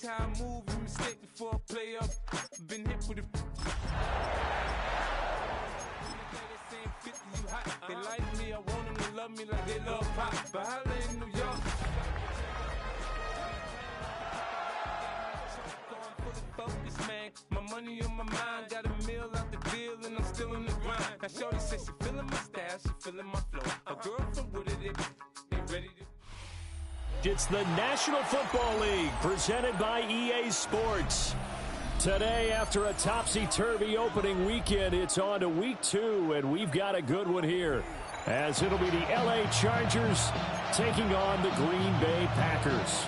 how I move, a mistake before I play up. Been hit with it. They like me, I want them to love me like they love pop. But holla in New York. Focus, man. My money on my mind, got a meal out the deal, and I'm still in the grind. Now shorty says she feeling my style, she feeling my flow. A girl from Wooded, they ready to. It's the National Football League, presented by EA Sports. Today, after a topsy-turvy opening weekend, it's on to week 2, and we've got a good one here, as it'll be the LA Chargers taking on the Green Bay Packers.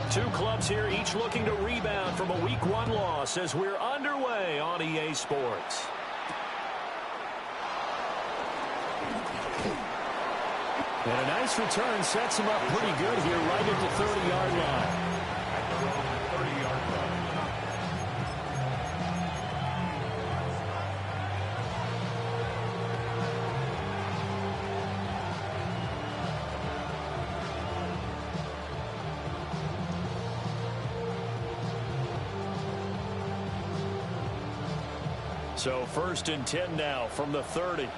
Two clubs here, each looking to rebound from a Week 1 loss as we're underway on EA Sports. And a nice return sets him up pretty good here right at the 30-yard line. So 1st and 10 now from the 30.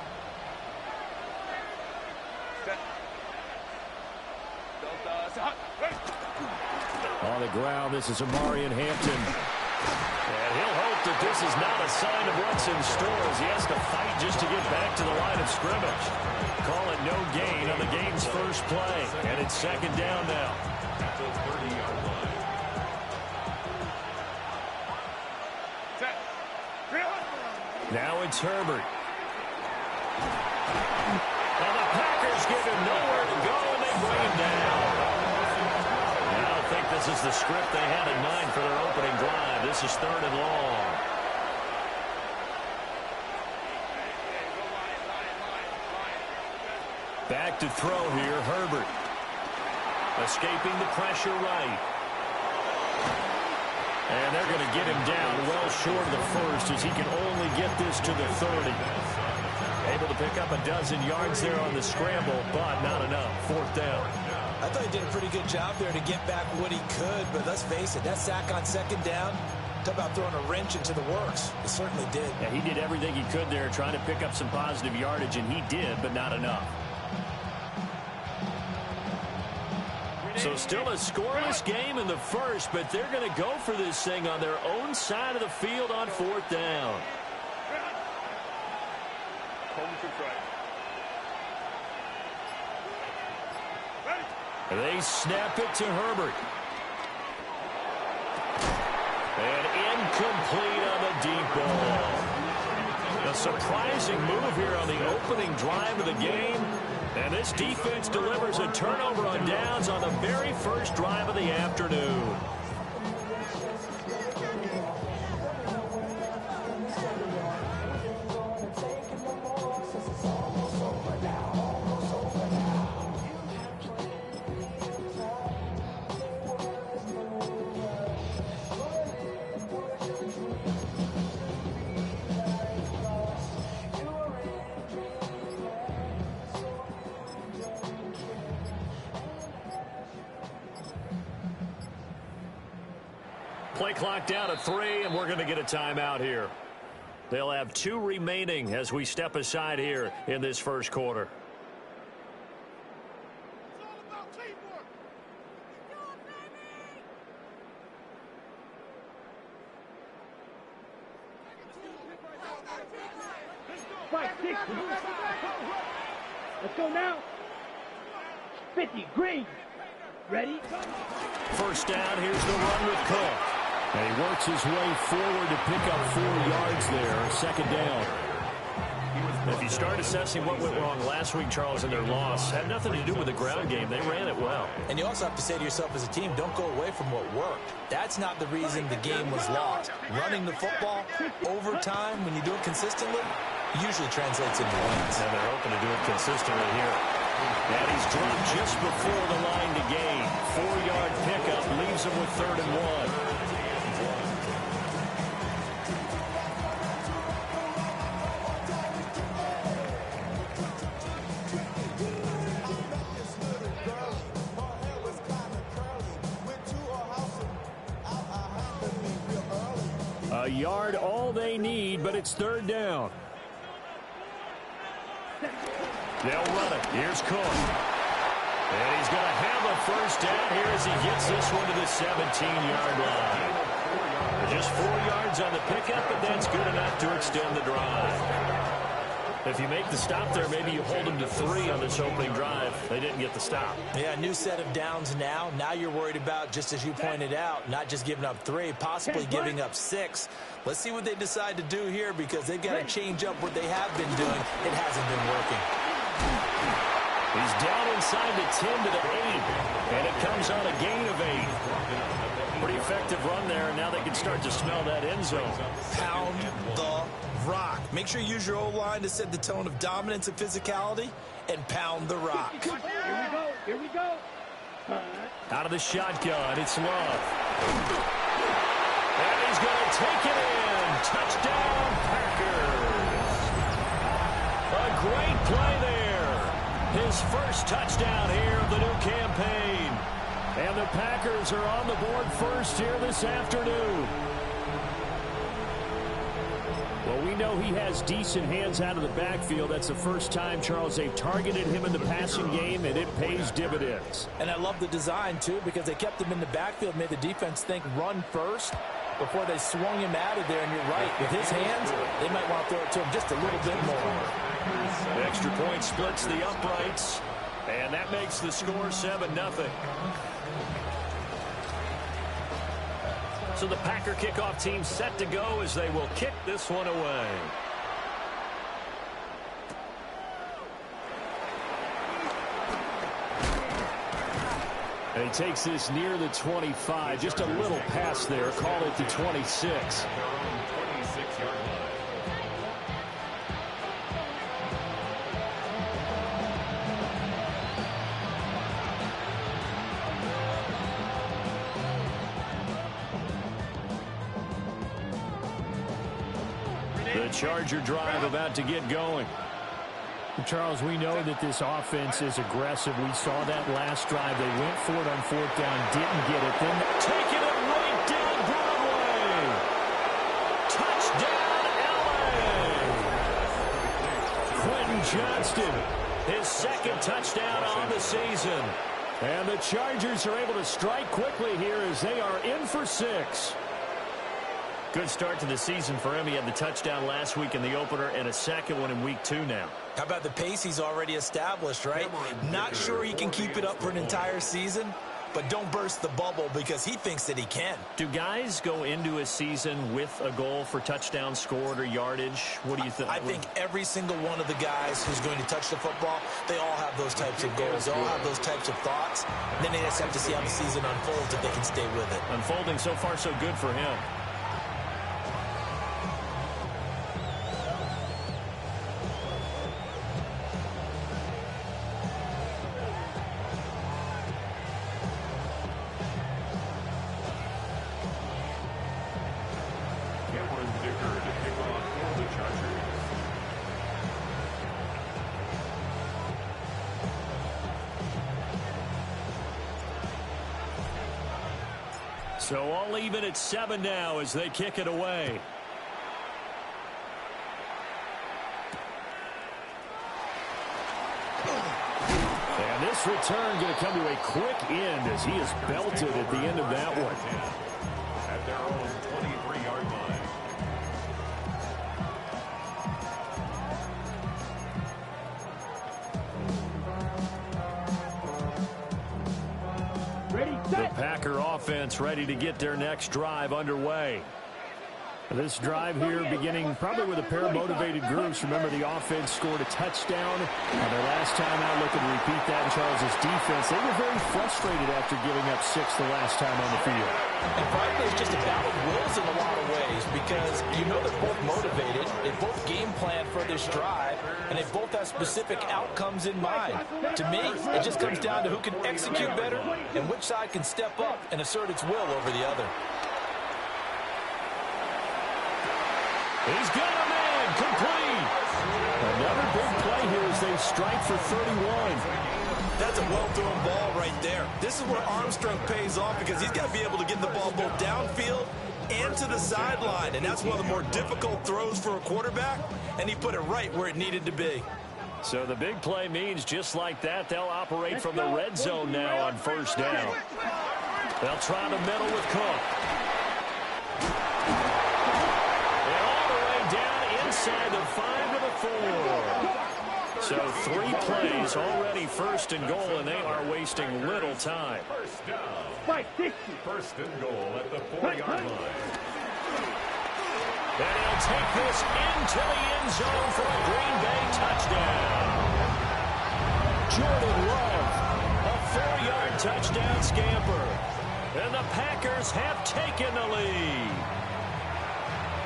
On the ground, this is Amarian Hampton. And he'll hope that this is not a sign of what's in store as he has to fight just to get back to the line of scrimmage. Call it no gain on the game's first play. And it's 2nd down now. At the 30-yard line. Now it's Herbert. And the Packers give him nowhere to go, and they bring him down. I don't think this is the script they had in mind for their opening drive. This is 3rd and long. Back to throw here, Herbert. Escaping the pressure right. And they're going to get him down well short of the first as he can only get this to the 30. Able to pick up a dozen yards there on the scramble, but not enough. 4th down. I thought he did a pretty good job there to get back what he could, but let's face it, that sack on 2nd down, talk about throwing a wrench into the works. It certainly did. Yeah, he did everything he could there trying to pick up some positive yardage, and he did, but not enough. So still a scoreless game in the first, but they're going to go for this thing on their own side of the field on 4th down. They snap it to Herbert. And incomplete on the deep ball. A surprising move here on the opening drive of the game. And this defense delivers a turnover on downs on the very first drive of the afternoon. Play clock down at 3, and we're going to get a timeout here. They'll have 2 remaining as we step aside here in this first quarter. It's all about teamwork. Fight 60. Let's go now. 50, green. Ready? First down, here's the run with Cook. And he works his way forward to pick up 4 yards there. 2nd down. If you start assessing what went wrong last week, Charles, in their loss, had nothing to do with the ground game. They ran it well. And you also have to say to yourself as a team, don't go away from what worked. That's not the reason the game was lost. Running the football over time, when you do it consistently, usually translates into wins. And they're hoping to do it consistently here. And he's dropped just before the line to gain. 4-yard pickup leaves him with 3rd and 1. A yard, all they need, but it's 3rd down. They'll run it. Here's Cook. And he's going to have a 1st down here as he gets this one to the 17-yard line. Just 4 yards on the pickup, but that's good enough to extend the drive. If you make the stop there, maybe you hold them to 3 on this opening drive. They didn't get the stop. Yeah, new set of downs now. Now you're worried about, just as you pointed out, not just giving up 3, possibly giving up 6. Let's see what they decide to do here, because they've got to change up what they have been doing. It hasn't been working. He's down inside the 10 to the 8, and it comes on a gain of 8. Pretty effective run there, and now they can start to smell that end zone. Pound the rock. Make sure you use your O-line to set the tone of dominance and physicality, and pound the rock. Here we go. Here we go. Out of the shotgun, it's Love. And he's going to take it in. Touchdown, Packers. A great play there. His first touchdown here of the new campaign. And the Packers are on the board first here this afternoon. Well, we know he has decent hands out of the backfield. That's the first time, Charles, they've targeted him in the passing game, and it pays dividends. And I love the design, too, because they kept him in the backfield, made the defense think run first before they swung him out of there. And you're right, with his hands, they might want to throw it to him just a little bit more. The extra point splits the uprights, and that makes the score 7-0. So the Packer kickoff team set to go as they will kick this one away. And he takes this near the 25. Just a little pass there. Call it the 26. The Charger drive about to get going. Charles, we know that this offense is aggressive. We saw that last drive. They went for it on 4th down, didn't get it. Then taking it right down Broadway. Touchdown, LA. Quentin Johnston, his 2nd touchdown on the season. And the Chargers are able to strike quickly here as they are in for 6. Good start to the season for him. He had the touchdown last week in the opener and a 2nd one in week 2 now. How about the pace he's already established, right? Not sure he can keep it up for an entire season, but don't burst the bubble because he thinks that he can. Do guys go into a season with a goal for touchdowns scored or yardage? What do you think? I think every single one of the guys who's going to touch the football, they all have those types of goals. They all have those types of thoughts. Then they just have to see how the season unfolds if they can stay with it. Unfolding so far so good for him. So all even at 7 now as they kick it away. And this return going to come to a quick end as he is belted at the end of that one. At their own 23-yard line. Ready, The set. Packer offense ready to get their next drive underway. This drive here beginning probably with a pair of motivated groups. Remember, the offense scored a touchdown. Their last time out, looking to repeat that in Charles' defense. They were very frustrated after giving up 6 the last time on the field. And frankly, it's just a battle of wills in a lot of ways because you know they're both motivated. They both game plan for this drive, and they both have specific outcomes in mind. To me, it just comes down to who can execute better and which side can step up and assert its will over the other. He's got a man complete. Another big play here as they strike for 31. That's a well-thrown ball right there. This is where arm strength pays off because he's got to be able to get the ball both downfield and to the sideline, and that's one of the more difficult throws for a quarterback, and he put it right where it needed to be. So the big play means just like that, they'll operate from the red zone now on first down. They'll try the middle with Cook. And all the way down inside the 5 to the 4. So 3 plays already first and goal, and they are wasting little time. First down. First and goal at the 4-yard line. And he'll take this into the end zone for a Green Bay touchdown. Jordan Love, a 4-yard touchdown scamper. And the Packers have taken the lead.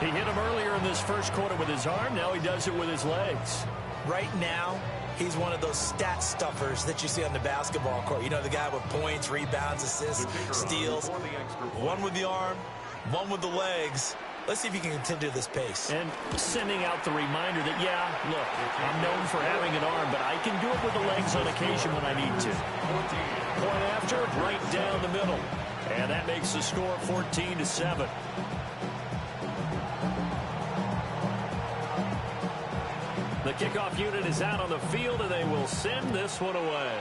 He hit him earlier in this first quarter with his arm. Now he does it with his legs. Right now, he's one of those stat stuffers that you see on the basketball court. You know, the guy with points, rebounds, assists, steals. One with the arm, one with the legs. Let's see if he can continue this pace. And sending out the reminder that, yeah, look, I'm known for having an arm, but I can do it with the legs on occasion when I need to. Point after, right down the middle. And that makes the score 14-7. The kickoff unit is out on the field, and they will send this one away.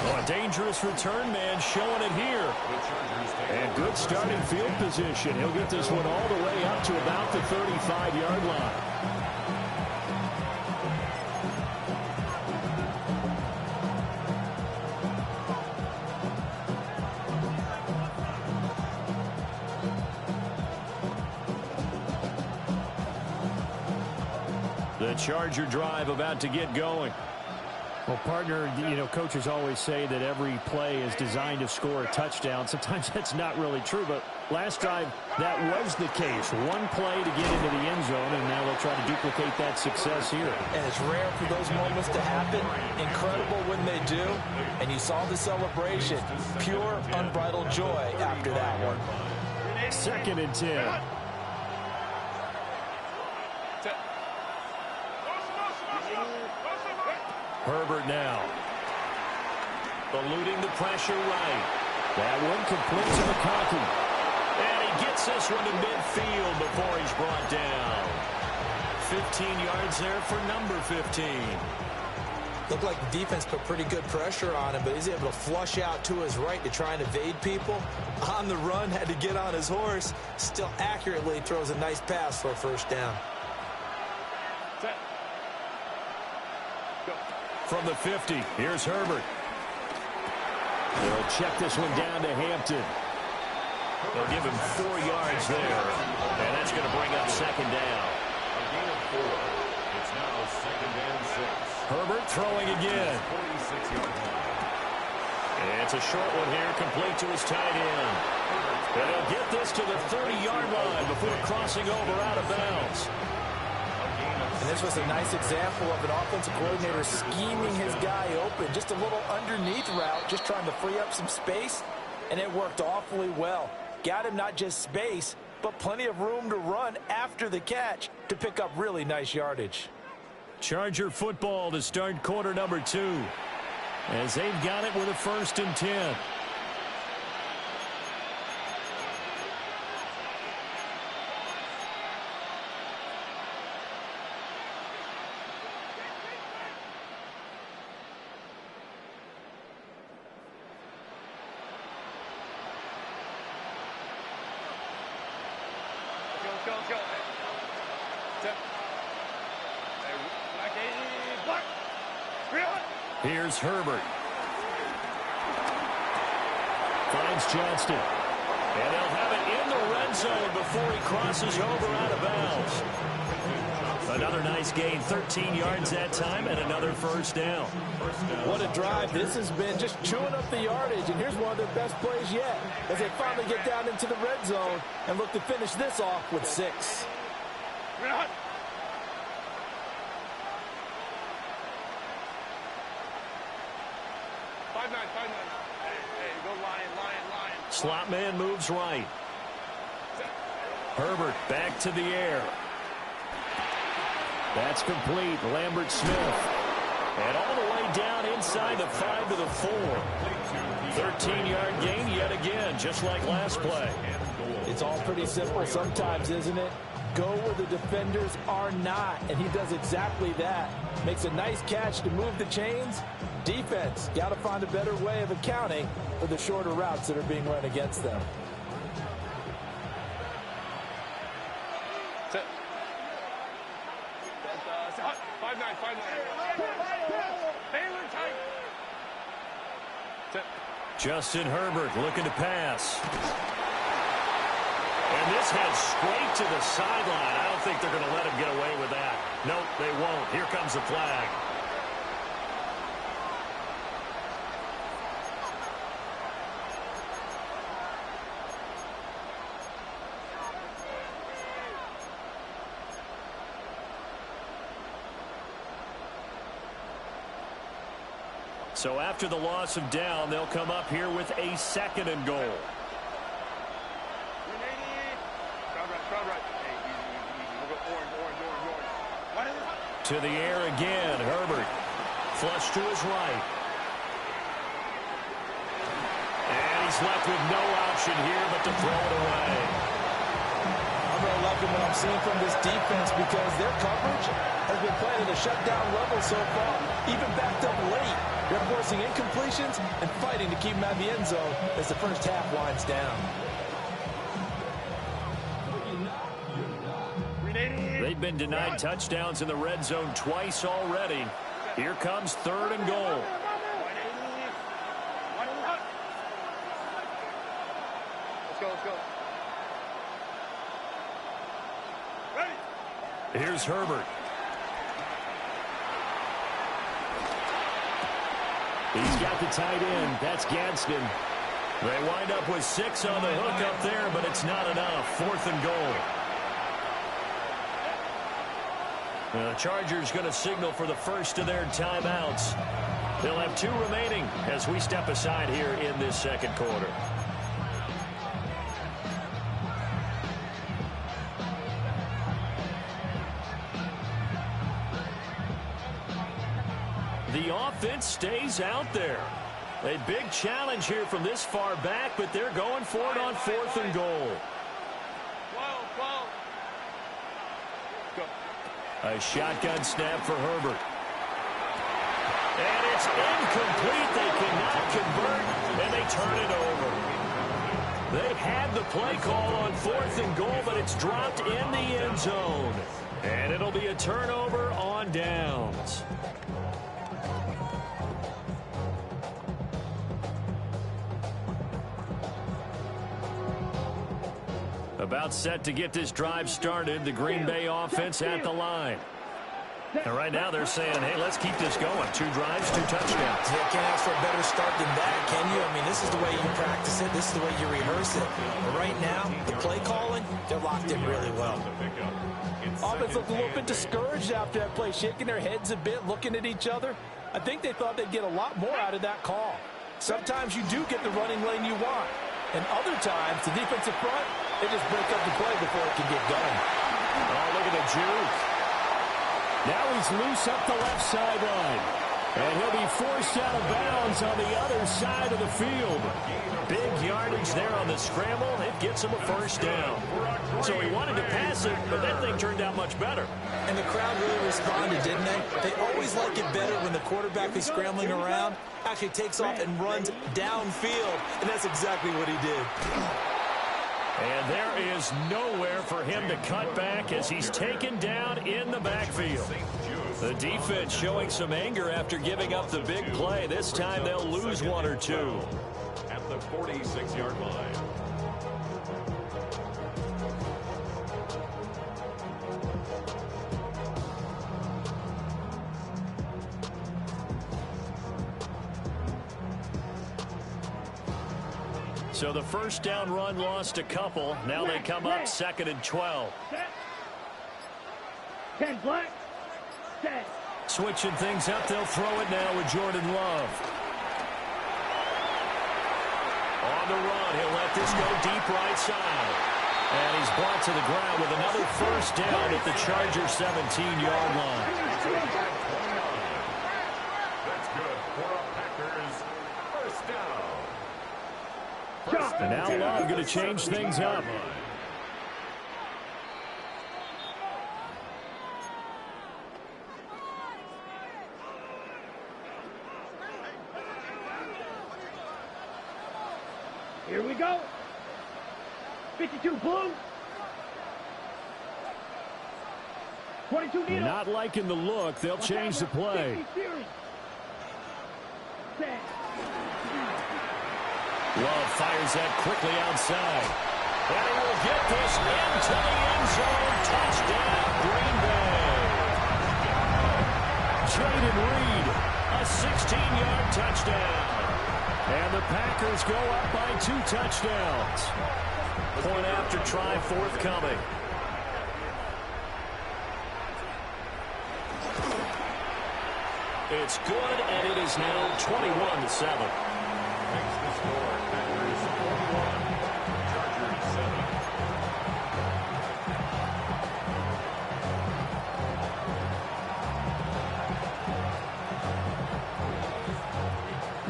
Oh, a dangerous return man showing it here. And good starting field position. He'll get this one all the way up to about the 35-yard line. The Charger drive about to get going. Well, partner, you know, coaches always say that every play is designed to score a touchdown. Sometimes that's not really true, but last drive, that was the case. One play to get into the end zone, and now they'll try to duplicate that success here. And it's rare for those moments to happen. Incredible when they do. And you saw the celebration. Pure, unbridled joy after that one. 2nd and 10. Herbert now. Eluding the pressure right. That one complete to McConkey. And he gets this one to midfield before he's brought down. 15 yards there for number 15. Looked like the defense put pretty good pressure on him, but he's able to flush out to his right to try and evade people. On the run, had to get on his horse. Still accurately throws a nice pass for a first down. From the 50, here's Herbert. They'll check this one down to Hampton. They'll give him 4 yards there. And that's going to bring up 2nd down. A gain of 4. It's now 2nd and 6. Herbert throwing again. 46-yard line. And it's a short one here, complete to his tight end. And he'll get this to the 30-yard line before crossing over out of bounds. And this was a nice example of an offensive coordinator scheming his guy open. Just a little underneath route, just trying to free up some space, and it worked awfully well. Got him not just space, but plenty of room to run after the catch to pick up really nice yardage. Charger football to start quarter number 2. As they've got it with a 1st and 10. Here's Herbert. Finds Johnston. And they'll have it in the red zone before he crosses over out of bounds. Another nice gain, 13 yards that time, and another first down. What a drive this has been, just chewing up the yardage. And here's one of their best plays yet as they finally get down into the red zone and look to finish this off with 6. 5-9. Hey, go Lion. Slot man moves right. Herbert back to the air. That's complete. Lambert Smith. And all the way down inside the 5 to the 4. 13-yard gain yet again, just like last play. It's all pretty simple sometimes, isn't it? Go where the defenders are not, and he does exactly that. Makes a nice catch to move the chains. Defense, got to find a better way of accounting for the shorter routes that are being run against them. Set. 5-9. Baylor tight. Set. Justin Herbert looking to pass. And this heads straight to the sideline. I don't think they're going to let him get away with that. Nope, they won't. Here comes the flag. So after the loss of down, they'll come up here with a 2nd and goal. To the air again, Herbert. Flush to his right. And he's left with no option here but to throw it away. I'm really liking what I'm seeing from this defense because their coverage has been playing at a shutdown level so far, even backed up late. They're forcing incompletions and fighting to keep them out of the end zone as the first half winds down. They've been denied touchdowns in the red zone twice already. Here comes 3rd and goal. Let's go. Ready. Here's Herbert. He's got the tight end. That's Gadsden. They wind up with 6 on the hook up there, but it's not enough. 4th and goal. The Chargers going to signal for the first of their timeouts. They'll have 2 remaining as we step aside here in this 2nd quarter. The offense stays out there. A big challenge here from this far back, but they're going for it on 4th and goal. 12. Go. A shotgun snap for Herbert. And it's incomplete. They cannot convert, and they turn it over. They had the play call on 4th and goal, but it's dropped in the end zone. And it'll be a turnover on downs. About set to get this drive started. The Green Bay offense at the line. And right now they're saying, hey, let's keep this going. 2 drives, 2 touchdowns. Yeah, can't ask for a better start than that, can you? I mean, this is the way you practice it. This is the way you rehearse it. But right now, the play calling, they're locked in really well. Offense looked a little bit discouraged after that play, shaking their heads a bit, looking at each other. I think they thought they'd get a lot more out of that call. Sometimes you do get the running lane you want. And other times, the defensive front, they just break up the play before it can get done. Oh, look at the juke. Now he's loose up the left sideline. And he'll be forced out of bounds on the other side of the field. Big yardage there on the scramble. It gets him a first down. So he wanted to pass it, but that thing turned out much better. And the crowd really responded, didn't they? They always like it better when the quarterback is scrambling around, actually takes off and runs downfield. And that's exactly what he did. And there is nowhere for him to cut back as he's taken down in the backfield. The defense showing some anger after giving up the big play. This time they'll lose 1 or 2. the 46-yard line. So the first down run lost a couple. Now they come up 2nd and 12. 10 black. Set. Switching things up, they'll throw it now with Jordan Love. On the run, he'll let this go deep right side. And he's brought to the ground with another first down at the Chargers' 17-yard line. That's good for a Packers first down. And now Love going to change things up. Here we go. 52 blue. 22 needle. Not liking the look. They'll change the play. Set. Love fires that quickly outside. And he will get this into the end zone. Touchdown, Green Bay. Jayden Reed, a 16-yard touchdown. And the Packers go up by 2 touchdowns. Point after try forthcoming. It's good, and it is now 21-7. Makes the score. Packers 41, Chargers 7.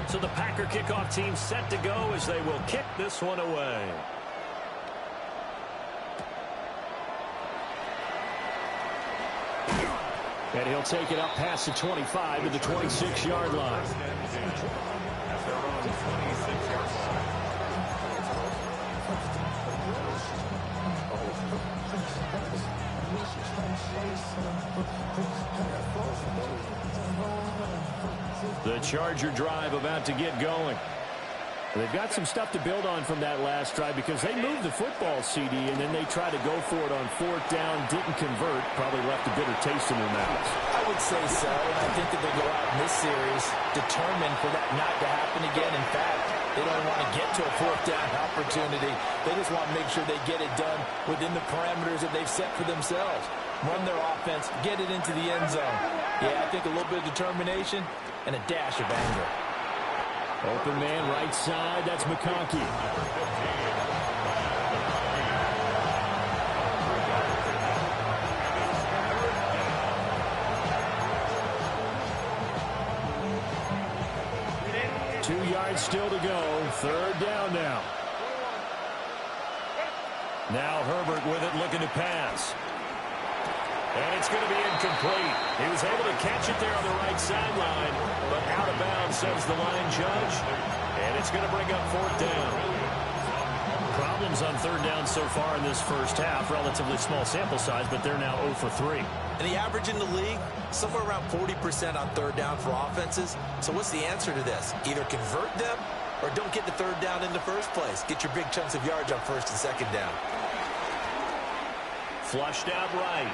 So the Packer kickoff team set to go as they will kick this one away. And he'll take it up past the 25 to the 26-yard line. As they're on the 26-yard line. The Charger drive about to get going. They've got some stuff to build on from that last drive because they moved the football, CD, and then they tried to go for it on 4th down, didn't convert, probably left a bitter taste in their mouths. I would say so, and I think that they go out in this series determined for that not to happen again. In fact, they don't want to get to a 4th down opportunity. They just want to make sure they get it done within the parameters that they've set for themselves. Run their offense, get it into the end zone. Yeah, I think a little bit of determination and a dash of anger. Open man right side, that's McConkey. Two yards still to go. 3rd down now. Now Herbert with it, looking to pass. And it's going to be incomplete. He was able to catch it there on the right sideline, but out of bounds, says the line judge. And it's going to bring up 4th down. Problems on 3rd down so far in this first half. Relatively small sample size, but they're now 0 for 3. And the average in the league, somewhere around 40% on 3rd down for offenses. So what's the answer to this? Either convert them or don't get the 3rd down in the first place. Get your big chunks of yards on 1st and 2nd down. Flushed out right.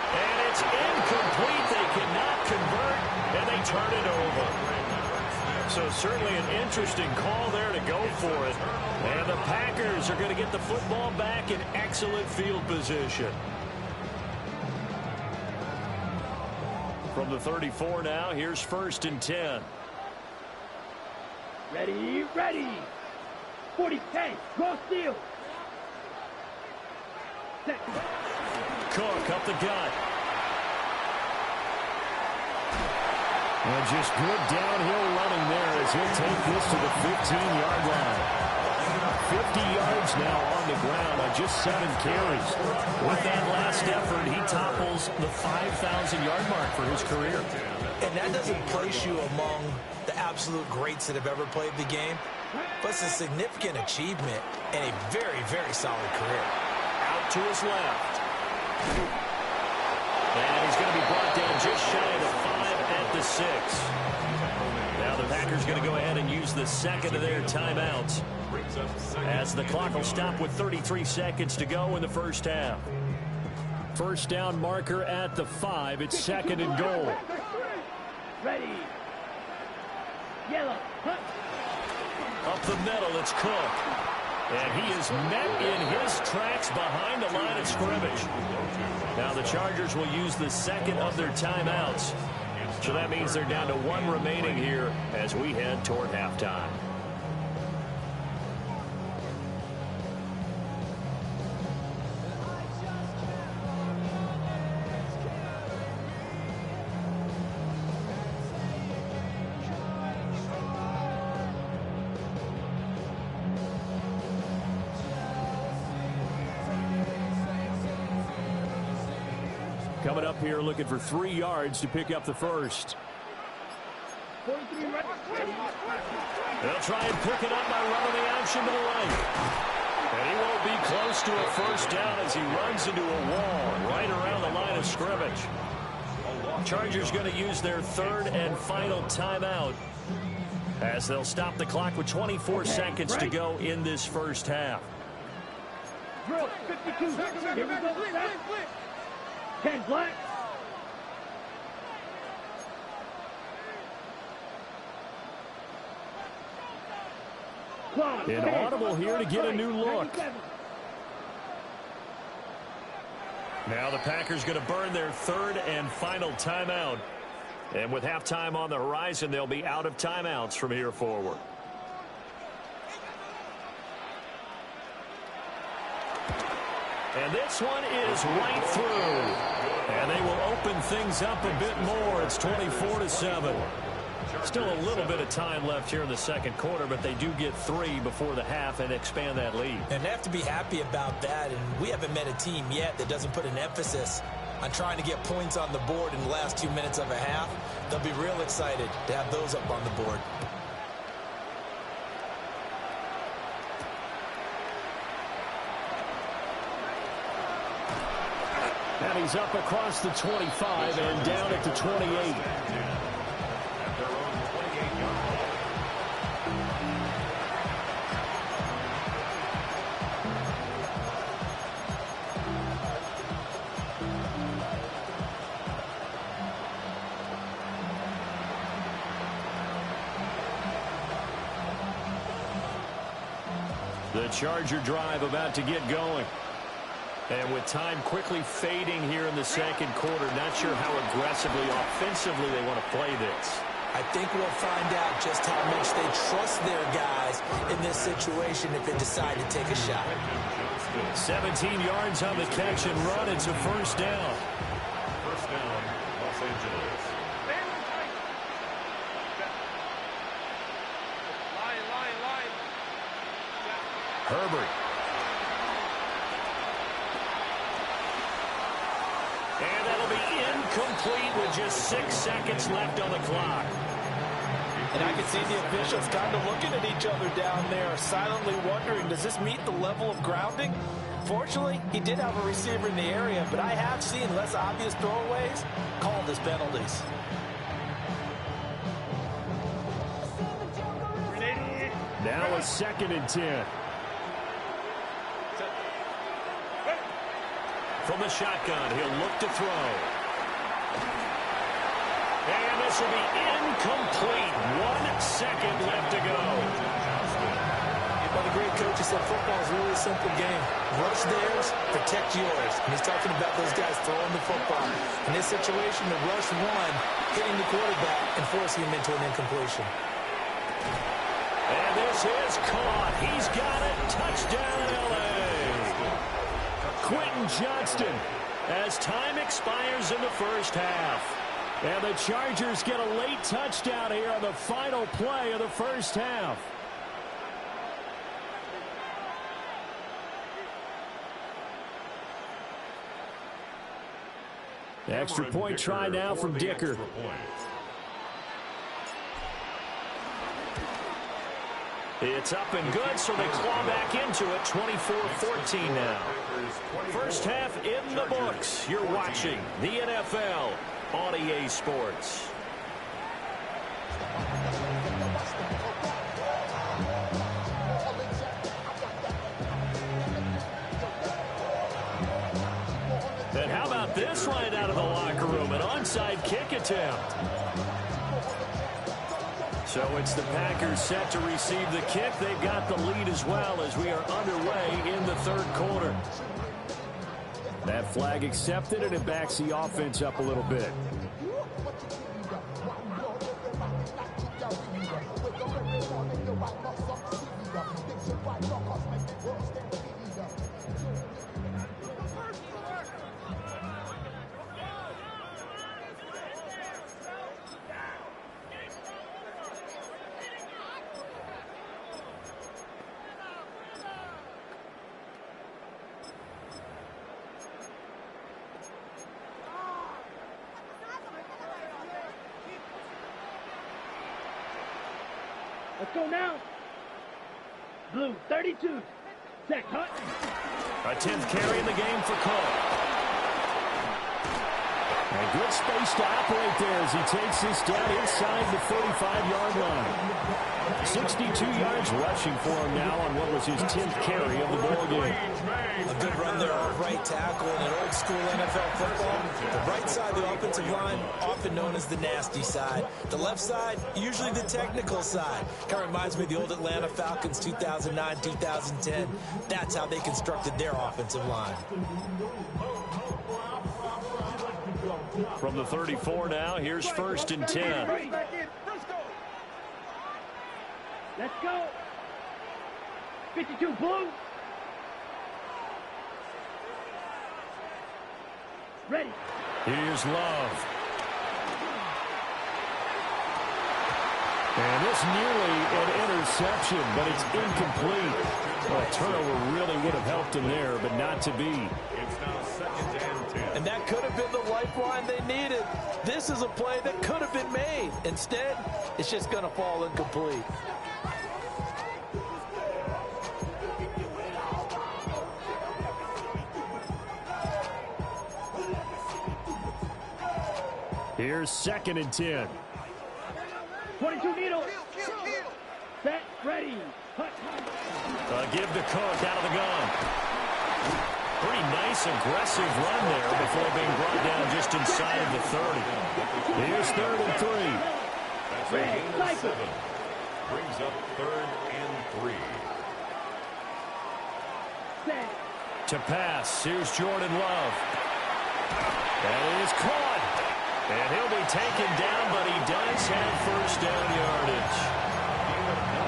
And it's incomplete. They cannot convert, and they turn it over. So certainly an interesting call there to go for it. And the Packers are going to get the football back in excellent field position. From the 34 now, here's 1st and 10. Ready, ready. 40-10, go steal. Set. Cook up the gut. And just good downhill running there as he'll take this to the 15-yard line. 50 yards now on the ground on just 7 carries. With that last effort, he topples the 5,000-yard mark for his career. And that doesn't place you among the absolute greats that have ever played the game, but it's a significant achievement and a very, very solid career. Out to his left. And he's going to be brought down just shy of the 5 at the 6. Now the Packers Packers going to go ahead and use the second of their timeouts, as the clock will stop with 33 seconds to go in the first half. First down marker at the 5. It's second and goal. Ready. Yellow. Hunt. Up the middle, it's Cook. And he is met in his tracks behind the line of scrimmage. Now the Chargers will use the second of their timeouts. So that means they're down to 1 remaining here as we head toward halftime. Coming up here looking for 3 yards to pick up the first. They'll try and pick it up by running the option to the right. And he won't be close to a first down as he runs into a wall right around the line of scrimmage. Chargers going to use their third and final timeout as they'll stop the clock with 24 seconds to go in this first half. Drill 52. Here we go. 10 black. Inaudible here to get a new look. Now the Packers going to burn their third and final timeout. And with halftime on the horizon, they'll be out of timeouts from here forward. And this one is right through. And they will open things up a bit more. It's 24-7. Still a little bit of time left here in the second quarter, but they do get 3 before the half and expand that lead. And they have to be happy about that. And we haven't met a team yet that doesn't put an emphasis on trying to get points on the board in the last 2 minutes of a half. They'll be real excited to have those up on the board. And he's up across the 25 and down at the 28. The Charger drive about to get going. And with time quickly fading here in the second quarter, not sure how aggressively, offensively they want to play this. I think we'll find out just how much they trust their guys in this situation if they decide to take a shot. 17 yards on the catch and run. It's a first down. First down, Los Angeles. Line. Herbert. And that'll be incomplete with just 6 seconds left on the clock. And I can see the officials kind of looking at each other down there, silently wondering, does this meet the level of grounding? Fortunately, he did have a receiver in the area, but I have seen less obvious throwaways called as penalties. Now a 2nd and 10. From the shotgun, he'll look to throw. And this will be incomplete. 1 second left to go. Well, the great coach said football is really a simple game. Rush theirs, protect yours. And he's talking about those guys throwing the football. In this situation, the rush one, hitting the quarterback and forcing him into an incompletion. And this is caught. He's got it. Touchdown, L.A. Quentin Johnston as time expires in the first half. And the Chargers get a late touchdown here on the final play of the first half. Extra point try now from Dicker. It's up and good, so they claw back into it. 24-14 now. First half in the books. You're watching the NFL on EA Sports. about this right out of the locker room? An onside kick attempt. So it's the Packers set to receive the kick. They've got the lead as well as we are underway in the third quarter. That flag accepted, and it backs the offense up a little bit. Let's go now. Blue, 32. Zach Hunt. A 10th carry in the game for Cole. A good space to operate there as he takes this down inside the 35-yard line. 62 yards rushing for him now on what was his 10th carry of the ball game. A good run there on right tackle in an old school NFL football. The right side of the offensive line, often known as the nasty side. The left side, usually the technical side. Kind of reminds me of the old Atlanta Falcons 2009, 2010. That's how they constructed their offensive line. From the 34 now, here's 1st and 10. Let's go. 52 blue. Ready. Here's Love. And this nearly an interception, but it's incomplete. Well, a turnover really would have helped him there, but not to be. It's now 2nd and 10. And that could have been the lifeline they needed. This is a play that could have been made. Instead, it's just going to fall incomplete. Here's 2nd and 10. 22 needle. Set, ready. Hut. Give to Cook out of the gun. Pretty nice, aggressive run there before being brought down just inside of the 30. Here's 3rd and 3. That's a gain of 7. Brings up 3rd and 3. Set. To pass, here's Jordan Love. That is caught. And he'll be taken down, but he does have 1st down yardage.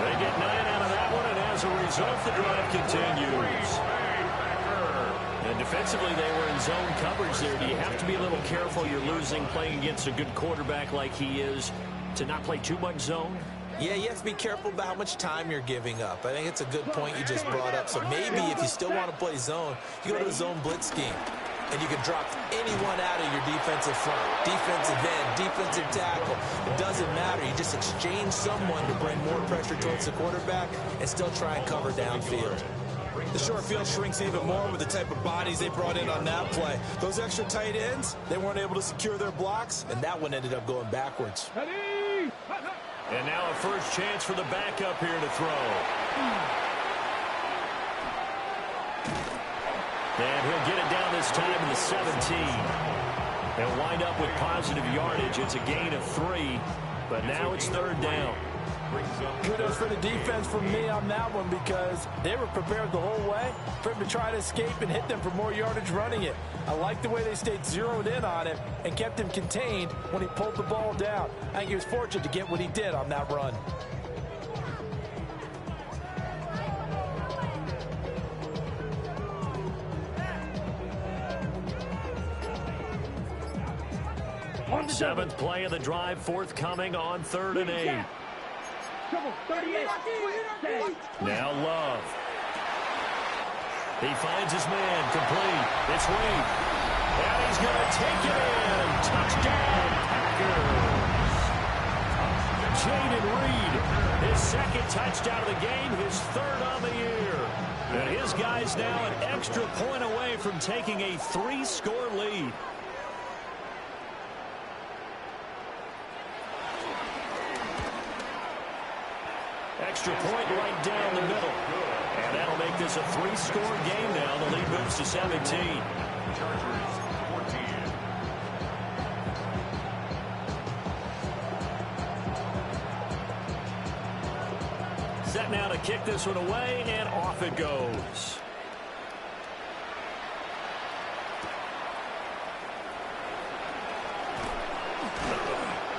They get 9 out of that one, and as a result, the drive continues. And defensively, they were in zone coverage there. Do you have to be a little careful? You're losing, playing against a good quarterback like he is, to not play too much zone? Yeah, you have to be careful about how much time you're giving up. I think it's a good point you just brought up. So maybe if you still want to play zone, you go to a zone blitz scheme. And you can drop anyone out of your defensive front, defensive end, defensive tackle. It doesn't matter. You just exchange someone to bring more pressure towards the quarterback and still try and cover downfield. The short field shrinks even more with the type of bodies they brought in on that play. Those extra tight ends, they weren't able to secure their blocks, and that one ended up going backwards. And now a first chance for the backup here to throw. And he'll get it down this time in the 17. They'll wind up with positive yardage. It's a gain of 3, but now it's 3rd down. Kudos for the defense from me on that one because they were prepared the whole way for him to try to escape and hit them for more yardage running it. I like the way they stayed zeroed in on him and kept him contained when he pulled the ball down. I think he was fortunate to get what he did on that run. Seventh play of the drive forthcoming on 3rd and 8. Now Love. He finds his man complete. It's Reed. And he's going to take it in. Touchdown, Packers. Jaden Reed, his 2nd touchdown of the game, his 3rd on the year. And his guys now an extra point away from taking a 3-score lead. Extra point right down the middle. And that'll make this a 3-score game now. The lead moves to 17. Chargers 14. kick this one away, and off it goes.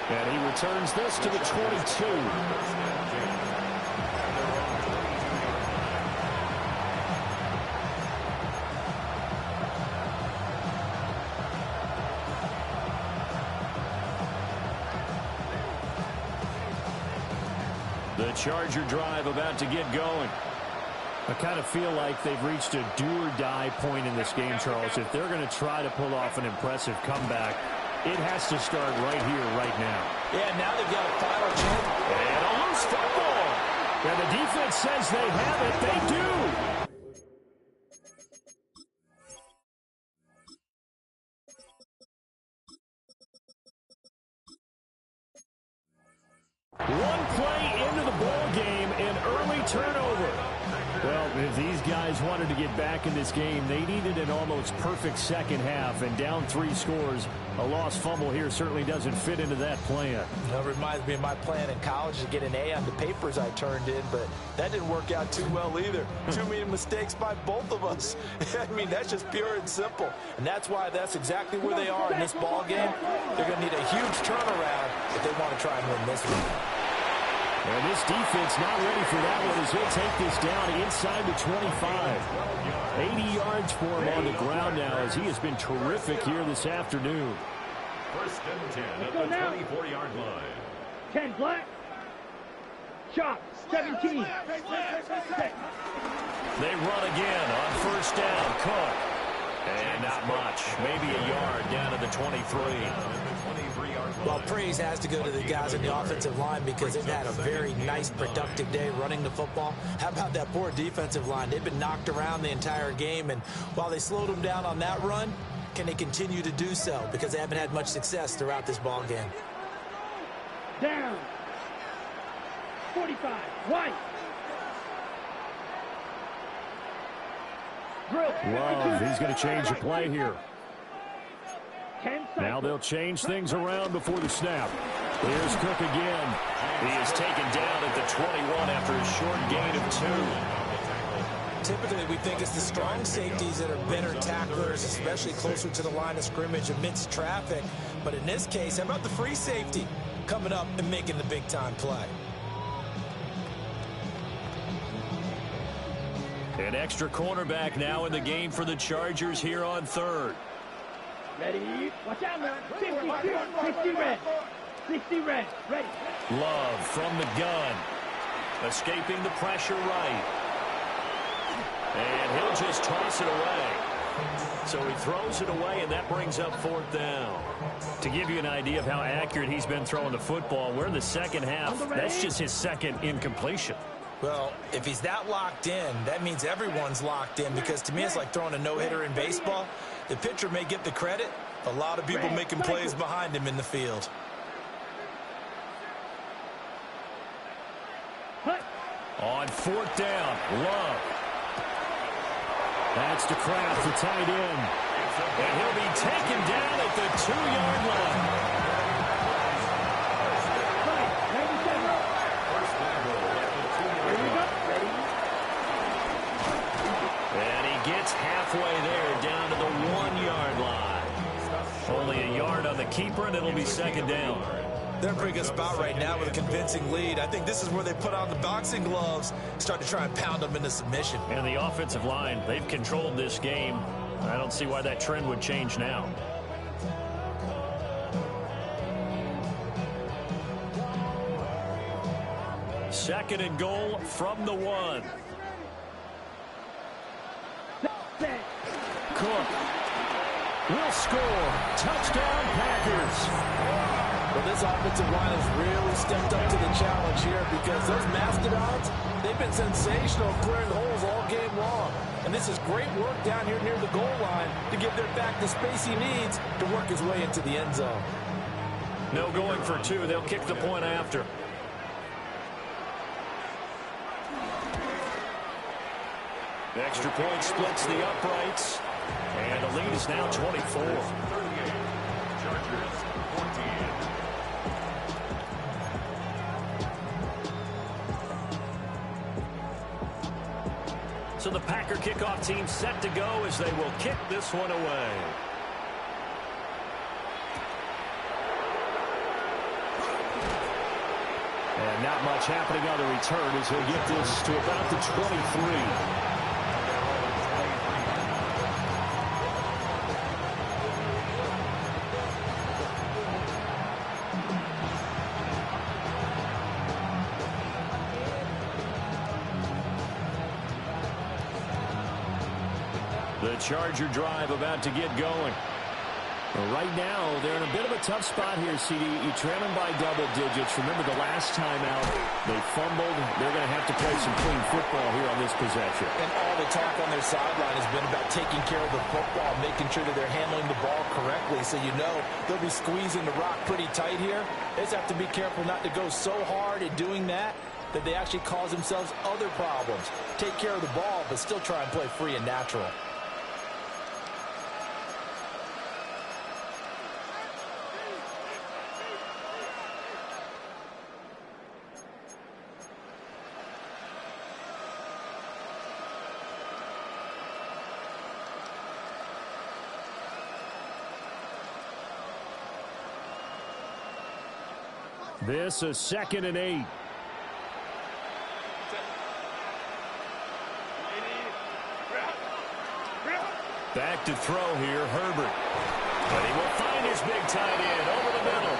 And he returns this to the 22. The Charger drive about to get going. I kind of feel like they've reached a do-or-die point in this game, Charles. If they're going to try to pull off an impressive comeback, it has to start right here, right now. Yeah, now they've got a final chance. And a loose football. And the defense says they have it. They do. One play into the ball game, an early turnover. Well, if these guys wanted to get back in this game, they needed an almost perfect second half, and down 3 scores. A lost fumble here certainly doesn't fit into that plan. That reminds me of my plan in college to get an A on the papers I turned in, but that didn't work out too well either. Too many mistakes by both of us. I mean, that's just pure and simple. And that's why that's exactly where they are in this ball game. They're going to need a huge turnaround if they want to try and win this one. And this defense not ready for that one as he'll take this down inside the 25. 80 yards for him on the ground now as he has been terrific here this afternoon. First and 10 at the 24-yard line. 10 black. Shot. 17. They run again on first down. Cook. And not much. Maybe a yard down to the 23. Well, praise has to go to the guys in the offensive line because they've had a very nice, productive day running the football. How about that poor defensive line? They've been knocked around the entire game, and while they slowed them down on that run, can they continue to do so? Because they haven't had much success throughout this ball game. Down. 45. White. Love, he's going to change the play here. 10 Now they'll change things around before the snap. Here's Cook again. He is taken down at the 21 after a short gain of 2. Typically, we think it's the strong safeties that are better tacklers, especially closer to the line of scrimmage amidst traffic. But in this case, how about the free safety coming up and making the big-time play? An extra cornerback now in the game for the Chargers here on third. Ready. Watch out now. 60 red. 60 red. Ready. Love from the gun. Escaping the pressure right. And he'll just toss it away. So he throws it away, and that brings up fourth down. To give you an idea of how accurate he's been throwing the football, we're in the second half. That's just his second incompletion. Well, if he's that locked in, that means everyone's locked in, because to me it's like throwing a no-hitter in baseball. The pitcher may get the credit, but a lot of people making plays behind him in the field. On fourth down, Love. That's to Kraft, the tight end. And he'll be taken down at the 2-yard line. And he gets halfway there, down to the 1-yard line. Only a yard on the keeper, and it'll be second down. They're bringing us about right now with a convincing lead. I think this is where they put on the boxing gloves, start to try and pound them into submission. And the offensive line, they've controlled this game. I don't see why that trend would change now. Second and goal from the 1. Cook will score. Touchdown, Packers. Well, this offensive line has really stepped up to the challenge here, because those Mastodons, they've been sensational clearing holes all game long. And this is great work down here near the goal line to give their back the space he needs to work his way into the end zone. No going for 2. They'll kick the point after. The extra point splits the uprights. And the lead is now 24. Chargers 14. So the Packer kickoff team set to go as they will kick this one away. And not much happening on the return as he'll get this to about the 23. The Charger drive about to get going. Well, right now, they're in a bit of a tough spot here, CD. You trail them by double digits. Remember the last time out, they fumbled. They're going to have to play some clean football here on this possession. And all the talk on their sideline has been about taking care of the football, making sure that they're handling the ball correctly. So you know they'll be squeezing the rock pretty tight here. They just have to be careful not to go so hard at doing that they actually cause themselves other problems. Take care of the ball, but still try and play free and natural. This is 2nd and 8. Back to throw here, Herbert. But he will find his big tight end over the middle.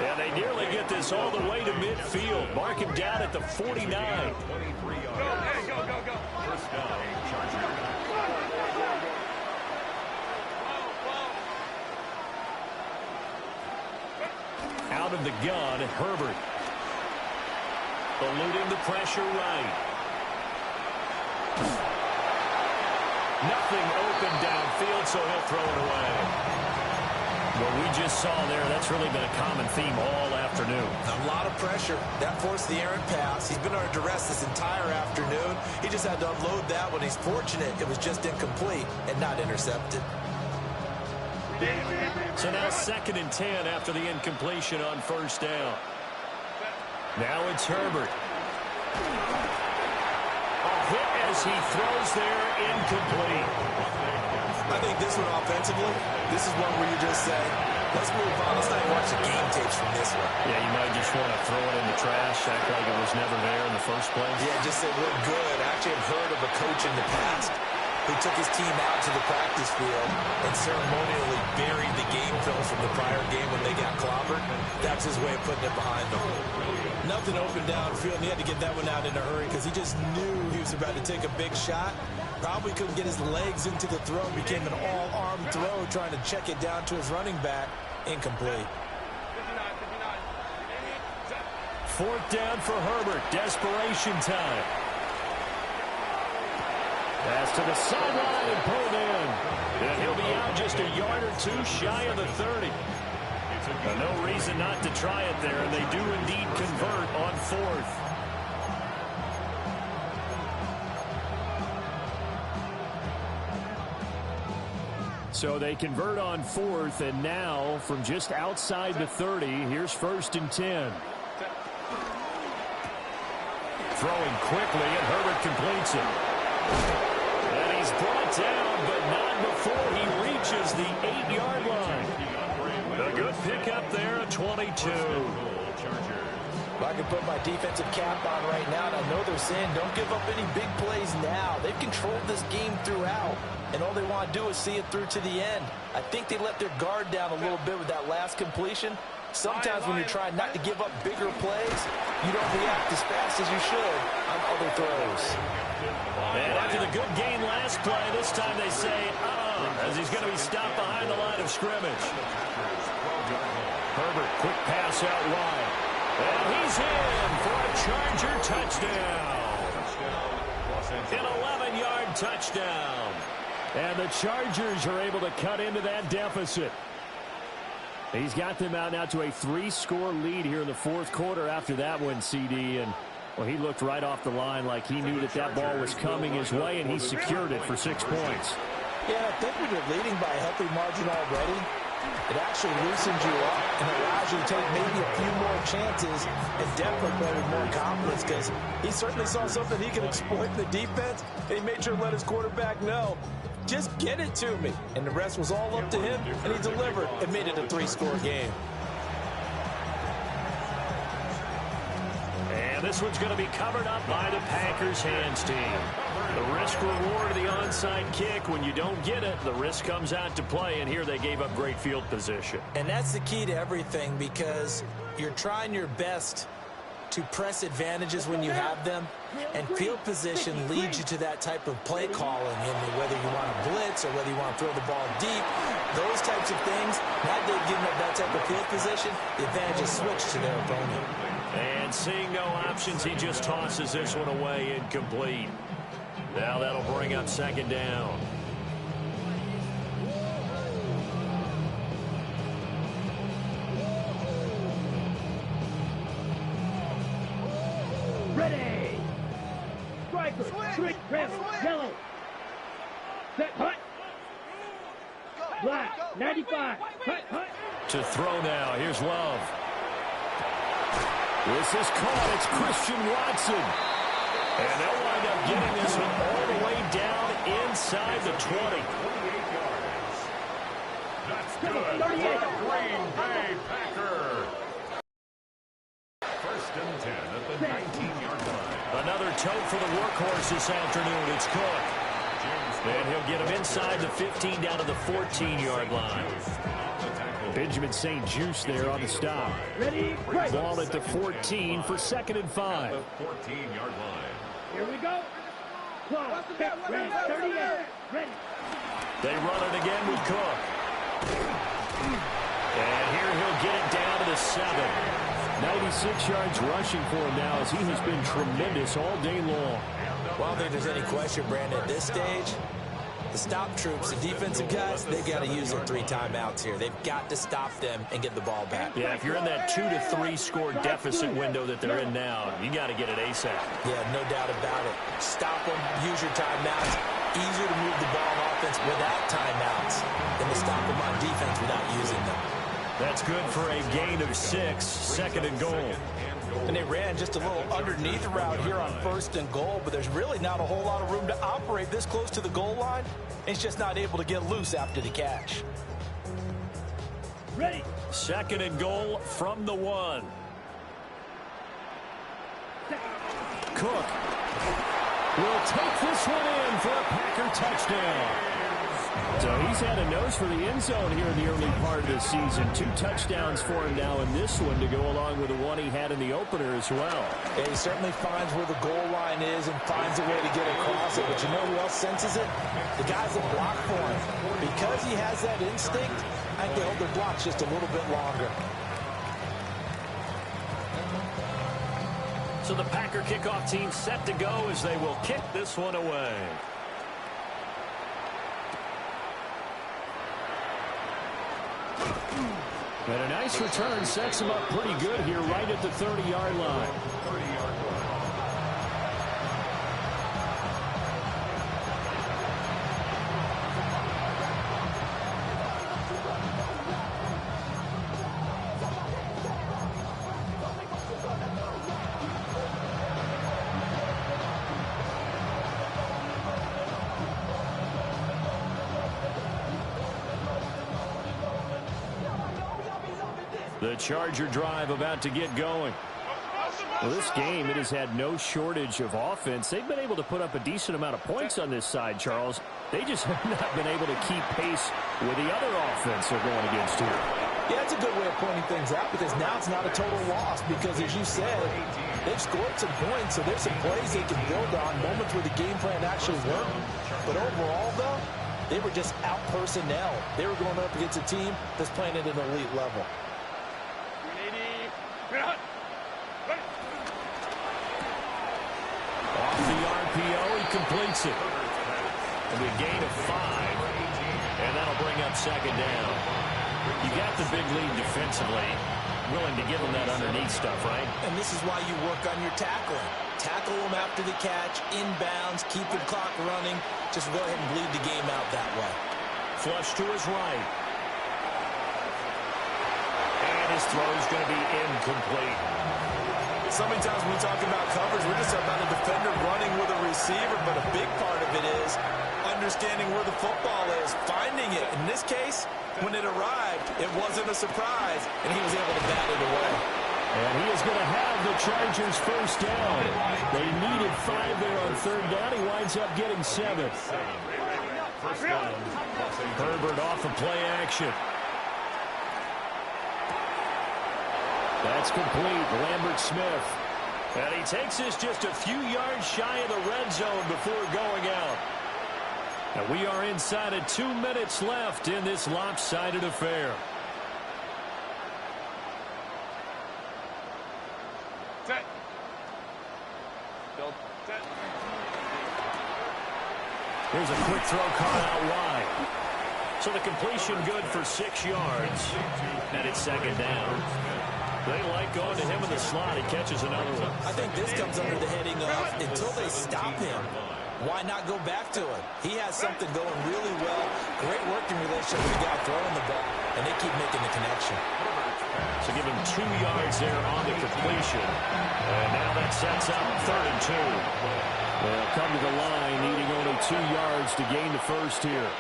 And they nearly get this all the way to midfield. Mark him down at the 49. Go. First down, Chargers. Out of the gun, Herbert. Eluding the pressure right. Nothing open downfield, so he'll throw it away. What we just saw there, that's really been a common theme all afternoon. A lot of pressure. That forced the errant pass. He's been under duress this entire afternoon. He just had to unload that one. He's fortunate it was just incomplete and not intercepted. So now 2nd and 10 after the incompletion on first down. Now it's Herbert. A hit as he throws there, incomplete. I think this one offensively, this is one where you just say, let's move on. Let's not even watch the game tapes from this one. Yeah, you might just want to throw it in the trash, act like it was never there in the first place. Yeah, just say we're good. I actually have heard of a coach in the past who took his team out to the practice field and ceremonially buried the game film from the prior game when they got clobbered. That's his way of putting it behind them. Nothing open downfield, and he had to get that one out in a hurry because he just knew he was about to take a big shot. Probably couldn't get his legs into the throw. Became an all-arm throw, trying to check it down to his running back. Incomplete. 4th down for Herbert. Desperation time. Pass to the sideline and pulled in. And he'll be out just a yard or two shy of the 30. No reason not to try it there, and they do indeed convert on 4th. So they convert on 4th, and now from just outside the 30, here's 1st and 10. Throwing quickly, and Herbert completes it. And he's brought down, but not before he reaches the 8-yard line. A good pickup there, a 22. If I can put my defensive cap on right now, and I know they're saying don't give up any big plays now. They've controlled this game throughout, and all they want to do is see it through to the end. I think they let their guard down a little bit with that last completion. Sometimes when you're trying not to give up bigger plays, you don't react as fast as you should on other throws. And after the good game last play, this time they say, as he's going to be stopped behind the line of scrimmage. Herbert, quick pass out wide. And he's in for a Charger touchdown. An 11-yard touchdown. And the Chargers are able to cut into that deficit. He's got them out now to a 3-score lead here in the 4th quarter after that one, CD. And, well, he looked right off the line like he knew that that ball was coming his way, and he secured it for 6 points. Yeah, I think when you're leading by a healthy margin already, It actually loosens you up and allows you to take maybe a few more chances and definitely play with more confidence, because he certainly saw something he could exploit in the defense, and he made sure to let his quarterback know, just get it to me. And the rest was all up to him, and he delivered and made it a 3-score game. And this one's going to be covered up by the Packers hands team. The risk-reward of the onside kick. When you don't get it, the risk comes out to play, and here they gave up great field position. And that's the key to everything, because you're trying your best to press advantages when you have them, and field position leads you to that type of play calling, whether you want to blitz or whether you want to throw the ball deep, those types of things. Now they've given up that type of field position, the advantage is switched to their opponent. And seeing no options, he just tosses this one away, incomplete. Now that'll bring up second down. Ready. Striker. Strict. Red. Yellow. Set. Hut. Black. 95. Hut. Hut. To throw now. Here's Love. This is caught. It's Christian Watson. And they'll wind up getting this one all the way down inside the 20. That's good for the Green Bay Packers. First and 10 at the 19-yard line. Another tote for the workhorse this afternoon. It's Cook. And he'll get him inside the 15 down to the 14-yard line. Benjamin St. Juste there on the stop. Ready. Right. Ball at the 14 for 2nd and 5. The 14-yard line. Here we go. Clock. Ready. 38. Ready. They run it again with Cook. And here he'll get it down to the 7. 96 yards rushing for him now, as he has been tremendous all day long. Well, I don't think there's any question, Brandon, at this stage, the stop troops, the defensive guys, they've got to use their 3 timeouts here. They've got to stop them and get the ball back. Yeah, if you're in that 2 to 3 score deficit window that they're in now, you got to get it ASAP. Yeah, no doubt about it. Stop them, use your timeouts. Easier to move the ball on offense without timeouts than to stop them on defense without using them. That's good for a gain of 6, 2nd and goal. And they ran just a little underneath route here on 1st and goal, but there's really not a whole lot of room to operate this close to the goal line. He's just not able to get loose after the catch. Ready. 2nd and goal from the 1. Cook will take this one in for a Packer touchdown. So he's had a nose for the end zone here in the early part of the season. 2 touchdowns for him now in this one to go along with the one he had in the opener as well. Yeah, he certainly finds where the goal line is and finds a way to get across it. But you know who else senses it? The guys that block for him. Because he has that instinct, I think they hold their blocks just a little bit longer. So the Packer kickoff team set to go as they will kick this one away. And a nice return sets him up pretty good here right at the 30-yard line. The Charger drive about to get going. Well, this game, it has had no shortage of offense. They've been able to put up a decent amount of points on this side, Charles. They just have not been able to keep pace with the other offense they're going against here. Yeah, that's a good way of pointing things out, because now it's not a total loss, because as you said, they've scored some points, so there's some plays they can build on, moments where the game plan actually worked. But overall, though, they were just out personnel. They were going up against a team that's playing at an elite level. Off the RPO, he completes it. It'll be a gain of 5, and that'll bring up second down. You got the big lead defensively. Willing to give them that underneath stuff, right? And this is why you work on your tackling. Tackle them after the catch, inbounds, keep the clock running. Just go ahead and bleed the game out that way. Flush to his right. this throw is going to be incomplete. So many times when we talk about coverage, we're just about a defender running with a receiver, but a big part of it is understanding where the football is, finding it. In this case, when it arrived, it wasn't a surprise, and he was able to bat it away. And he is going to have the Chargers first down. They needed 5 there on third down. He winds up getting 7. Herbert off of play action. That's complete. Lambert Smith. And he takes this just a few yards shy of the red zone before going out. And we are inside of 2 minutes left in this lopsided affair. Set. Build. Set. Here's a quick throw caught out wide. So the completion good for 6 yards. And it's second down. They like going to him in the slot. He catches another one. I think this comes under the heading of until they stop him, why not go back to it? He has something going really well. Great working relationship with the guy throwing the ball, and they keep making the connection. So give him 2 yards there on the completion. And now that sets up 3rd and 2. They'll come to the line needing only 2 yards to gain the first here.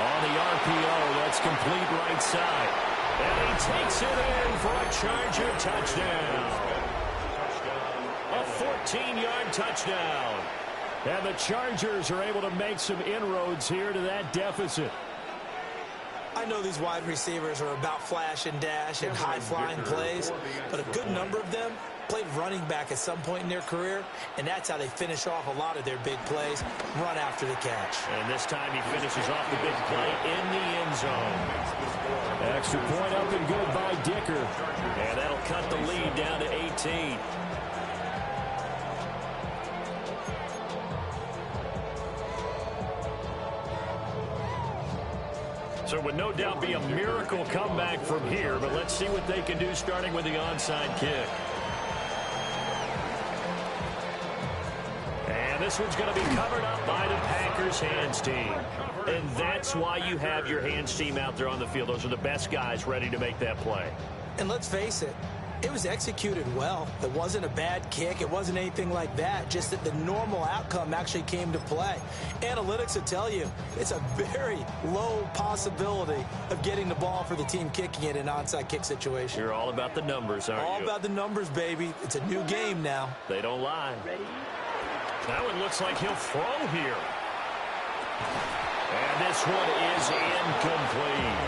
On the RPO, that's complete right side. And he takes it in for a Charger touchdown. A 14-yard touchdown. And the Chargers are able to make some inroads here to that deficit. I know these wide receivers are about flash and dash and high-flying plays, but a good number of them played running back at some point in their career, and that's how they finish off a lot of their big plays, run after the catch. And this time he finishes off the big play in the end zone. Extra point up and good by Dicker. And that'll cut the lead down to 18. So it would no doubt be a miracle comeback from here, but let's see what they can do starting with the onside kick. And this one's going to be covered up by the Packers hands team. And that's why you have your hands team out there on the field. Those are the best guys ready to make that play. And let's face it, it was executed well. It wasn't a bad kick. It wasn't anything like that. Just that the normal outcome actually came to play. Analytics will tell you it's a very low possibility of getting the ball for the team kicking it in an onside kick situation. You're all about the numbers, aren't you? All about the numbers, baby. It's a new game now. They don't lie. That one looks like he'll throw here. And this one is incomplete.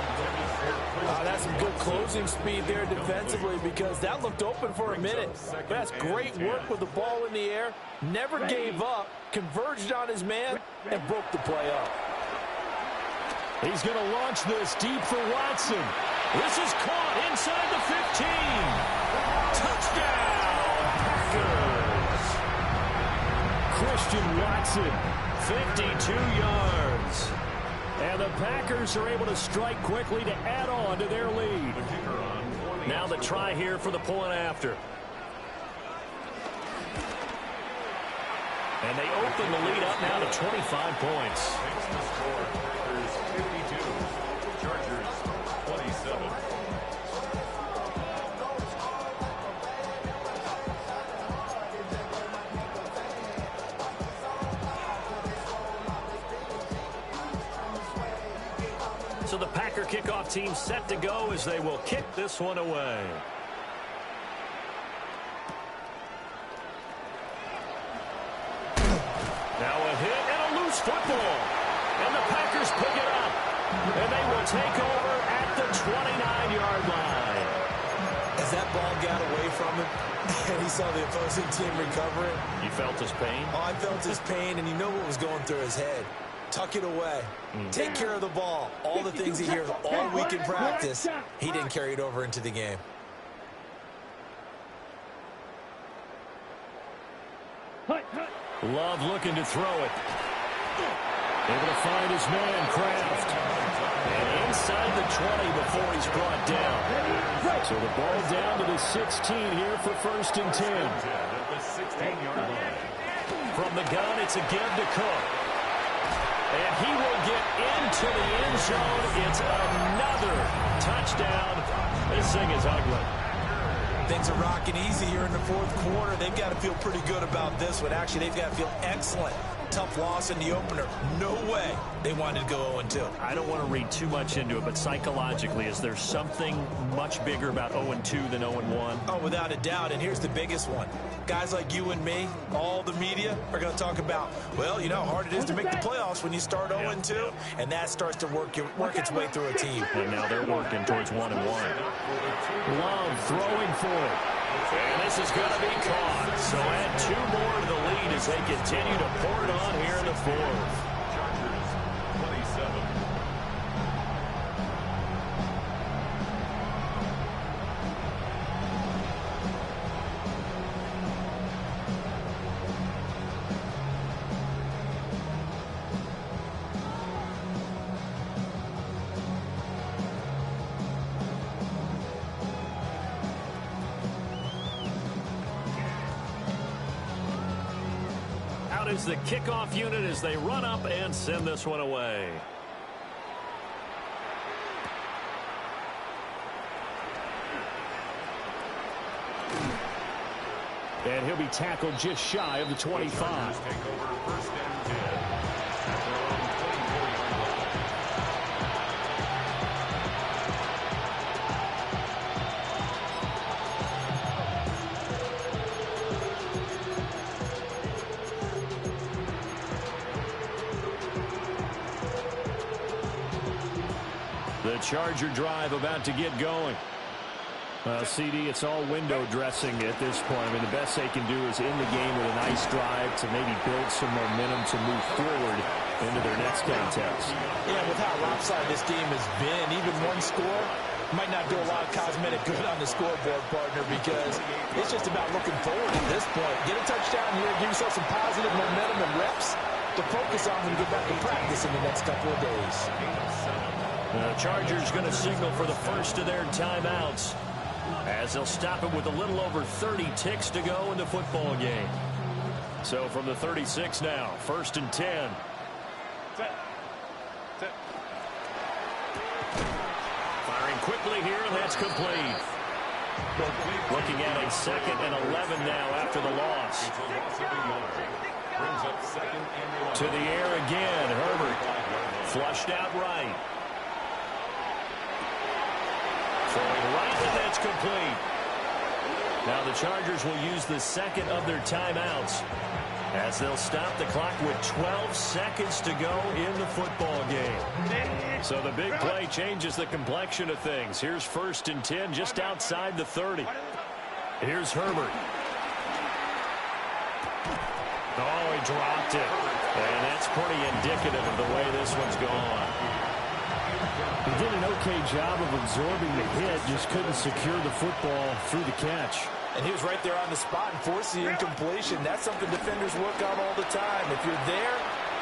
That's some good closing speed there defensively because that looked open for a minute. But that's great work with the ball in the air. Never gave up, converged on his man, and broke the play up. He's going to launch this deep for Watson. This is caught inside the 15. Touchdown, Packers. Christian Watson, 52 yards. And the Packers are able to strike quickly to add on to their lead. Now the try here for the point after. And they open the lead up now to 25 points. Packers 52, Chargers 27. So the Packer kickoff team set to go as they will kick this one away. Now a hit and a loose football. And the Packers pick it up. And they will take over at the 29-yard line. As that ball got away from him, and he saw the opposing team recover it. You felt his pain? Oh, I felt his pain, and you know what was going through his head. Tuck it away. Take care of the ball. All the things he hears all week in practice, he didn't carry it over into the game. Love looking to throw it. Able to find his man, Kraft. And inside the 20 before he's brought down. So the ball down to the 16 here for 1st and 10. At the 16-yard line. From the gun, it's a give to Cook. And he will get into the end zone. It's another touchdown. This thing is ugly. Things are rocking easy here in the fourth quarter. They've got to feel pretty good about this one. Actually, they've got to feel excellent. Tough loss in the opener. No way they wanted to go 0-2. I don't want to read too much into it, but psychologically, is there something much bigger about 0-2 than 0-1? Oh, without a doubt, and here's the biggest one. Guys like you and me, all the media, are going to talk about, well, you know how hard it is to make the playoffs when you start 0-2, and that starts to work its way through a team. And now they're working towards 1-1. Love throwing for it. And this is going to be caught. So add 2 more to the lead as they continue to pour it on here in the fourth. Chargers, 27. Is the kickoff unit as they run up and send this one away. And he'll be tackled just shy of the 25. Take over first and 10. The Charger drive about to get going. CD, it's all window dressing at this point. I mean, the best they can do is end the game with a nice drive to maybe build some momentum to move forward into their next contest. Yeah, with how lopsided this game has been, even one score might not do a lot of cosmetic good on the scoreboard, partner, because it's just about looking forward at this point. Get a touchdown here, give yourself some positive momentum and reps to focus on when you get back to practice in the next couple of days. The Chargers going to signal for the first of their timeouts as they'll stop it with a little over 30 ticks to go in the football game. So from the 36 now, 1st and 10. Firing quickly here, that's complete. Looking at a 2nd and 11 now after the loss. To the air again, Herbert. Flushed out right. Throwing right, and that's complete. Now the Chargers will use the 2nd of their timeouts as they'll stop the clock with 12 seconds to go in the football game. So the big play changes the complexion of things. Here's 1st and 10 just outside the 30. Here's Herbert. Oh, he dropped it. And that's pretty indicative of the way this one's gone. He did an okay job of absorbing the hit, just couldn't secure the football through the catch. And he was right there on the spot and forced the incompletion. That's something defenders work on all the time. If you're there,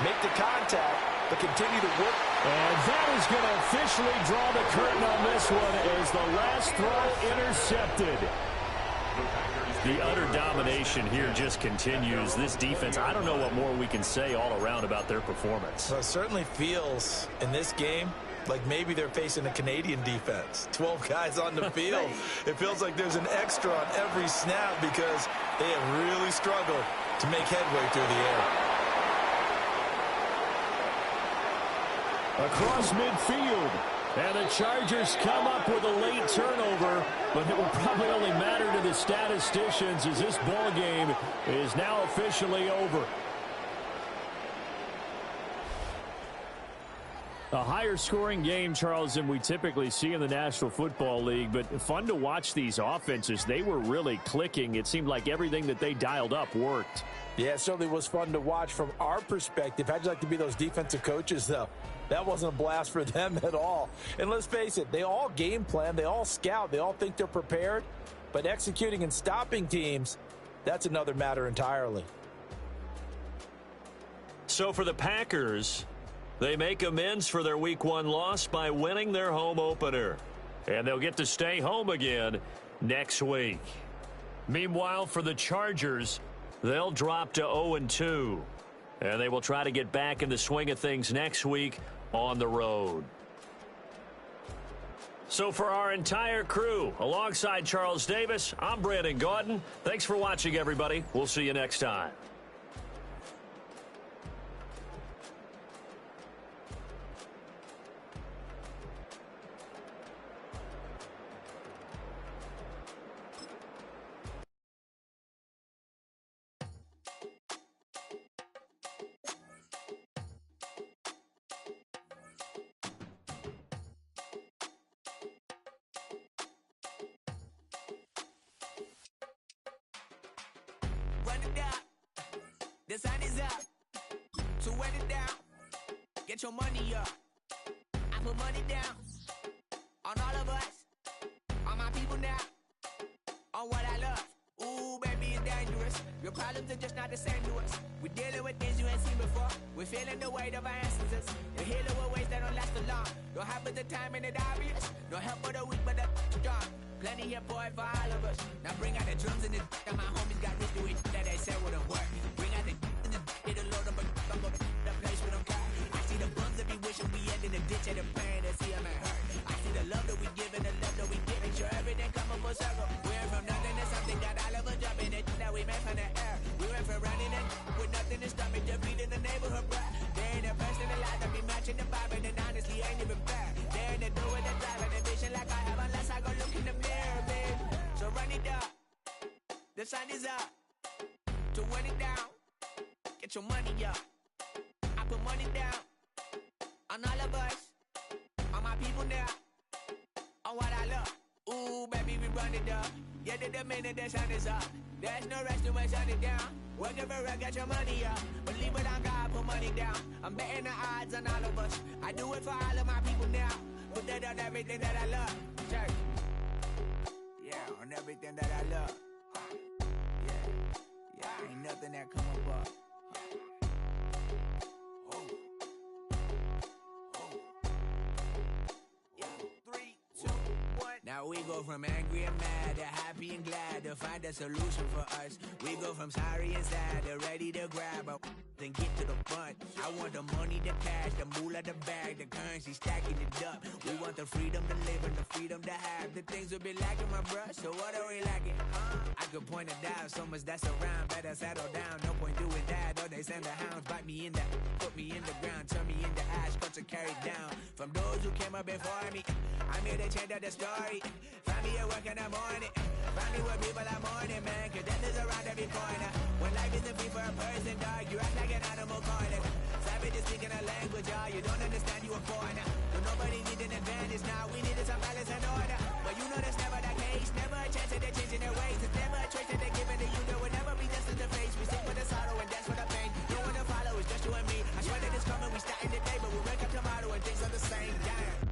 make the contact, but continue to work. And that is going to officially draw the curtain on this one as the last throw intercepted. The utter domination here just continues. This defense, I don't know what more we can say all around about their performance. So it certainly feels in this game like maybe they're facing a Canadian defense. 12 guys on the field. It feels like there's an extra on every snap because they have really struggled to make headway through the air. Across midfield. And the Chargers come up with a late turnover, but it will probably only matter to the statisticians as this ball game is now officially over. A higher scoring game, Charles, than we typically see in the National Football League, but fun to watch these offenses. They were really clicking. It seemed like everything that they dialed up worked. Yeah, it certainly was fun to watch from our perspective. How'd you like to be those defensive coaches, though? That wasn't a blast for them at all. And let's face it, they all game plan, they all scout, they all think they're prepared, but executing and stopping teams, that's another matter entirely. So for the Packers, they make amends for their Week 1 loss by winning their home opener. And they'll get to stay home again next week. Meanwhile, for the Chargers, they'll drop to 0-2. And they will try to get back in the swing of things next week on the road. So for our entire crew, alongside Charles Davis, I'm Brandon Gaudin. Thanks for watching, everybody. We'll see you next time. Run it up. The sun is up. So wet it down. Get your money up. I put money down on all of us, on my people now, on what I love. Ooh, baby, it's dangerous. Your problems are just not the same to us. We're dealing with things you ain't seen before. We're feeling the weight of our ancestors. You're healing with ways that don't last long. Don't happen the time and it obvious. No help for the weak, but the strong. Plenty here for it for all of us. Now bring out the drums and the and my homies got rich doing that they said wouldn't work. Bring out the and the it'll load up, but I'm gonna the place we don't care. I see the bums that be wishing we end in the ditch of the pain that see them and hurt. I see the love that we give and the love that we give. Make sure everything come up full circle. We're from nothing to something, got all of us jumping it that we made from the air. We went from running and with nothing to stop it, just beating the neighborhood, bruh. They ain't the person alive that be matching the vibe, and honestly ain't even fair. They ain't the do with the drive and the vision like I have unless I go look in the mirror, babe. So run it up. The sun is up. To run it down. Get your money up. I put money down on all of us, on my people now, on what I love. Ooh, baby, we run it up. Yeah, the minute the sun is up. There's no rest to my shut it down. Working for real, get your money up. Believe it on God, put money down. I'm betting the odds on all of us. I do it for all of my people now. Put that on everything that I love. Check. Yeah, on everything that I love. Yeah, ain't nothing that come up. Now we go from angry and mad to happy and glad to find a solution for us. We go from sorry and sad to ready to grab a then get to the front. I want the money, the cash, the moolah, the bag, the currency, stacking it up. We want the freedom to live and the freedom to have the things we be lacking, my bruh. So what are we lacking? I could point it out, so much that's around. Better settle down, no point doing that. Or they send the hounds, bite me in the, put me in the ground, turn me into ash, cut to carry down. From those who came up before me, I'm here to change up the story. Find me at work in the morning. Find me where people are mourning, man. Cause death is around every corner. When life isn't free for a person, dog, you act like an animal corner. Savage is speaking a language, y'all. You don't understand, you a foreigner. But nobody needs an advantage now. We needed some balance and order. But you know that's never the case. Never a chance that they're changing their ways. It's never a trait that they're giving to you. There will never be just in the face. We sing for the sorrow and dance for the pain. No one to follow, it's just you and me. I swear that it's coming, we starting today. But we wake up tomorrow and things are the same. Damn.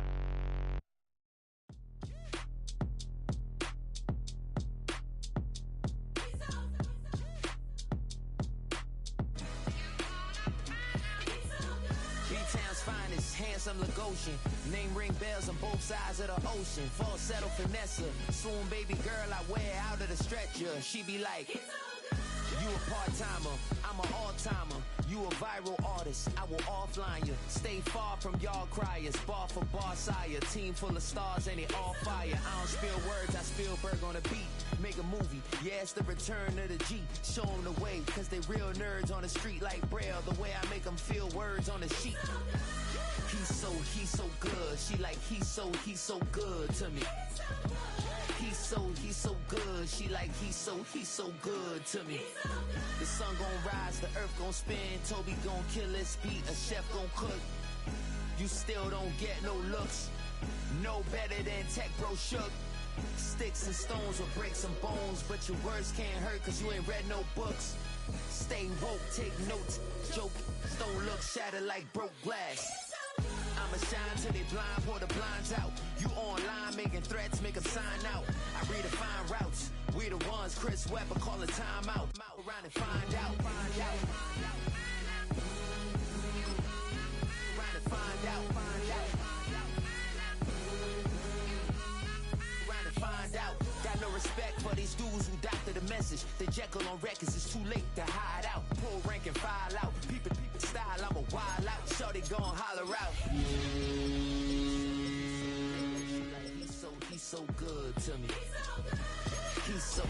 Handsome Lagosian, name ring bells on both sides of the ocean. Falsetto Vanessa, soon baby girl I wear out of the stretcher. She be like, you a part-timer, I'm an all-timer. You a viral artist, I will offline you. Stay far from y'all criers, bar for bar sire. Team full of stars and it all fire. I don't spill words, I spill Berg on the beat. Make a movie, yeah, it's the return of the G. Show them the way, cause they real nerds on the street like Braille. The way I make them feel words on the sheet. He's so good. She like, he's so good to me. He's so good. She like, he's so good to me. The sun gon' rise, the earth gon' spin. Toby gon' kill this beat, a chef gon' cook. You still don't get no looks. No better than Tech Bro Shook. Sticks and stones will break some bones, but your words can't hurt cause you ain't read no books. Stay woke, take notes, joke. Stone look shattered like broke glass. I'ma shine till they blind, pour the blinds out. You online making threats, make them sign out. I redefine routes. We the ones Chris Webber call a timeout. Around and find out. Around and find out. Around and find out. Got no respect for these dudes who doctor the message. The Jekyll on records, it's too late to hide out. Pull rank and file out. People gon' holler out. He's so good to me. He's so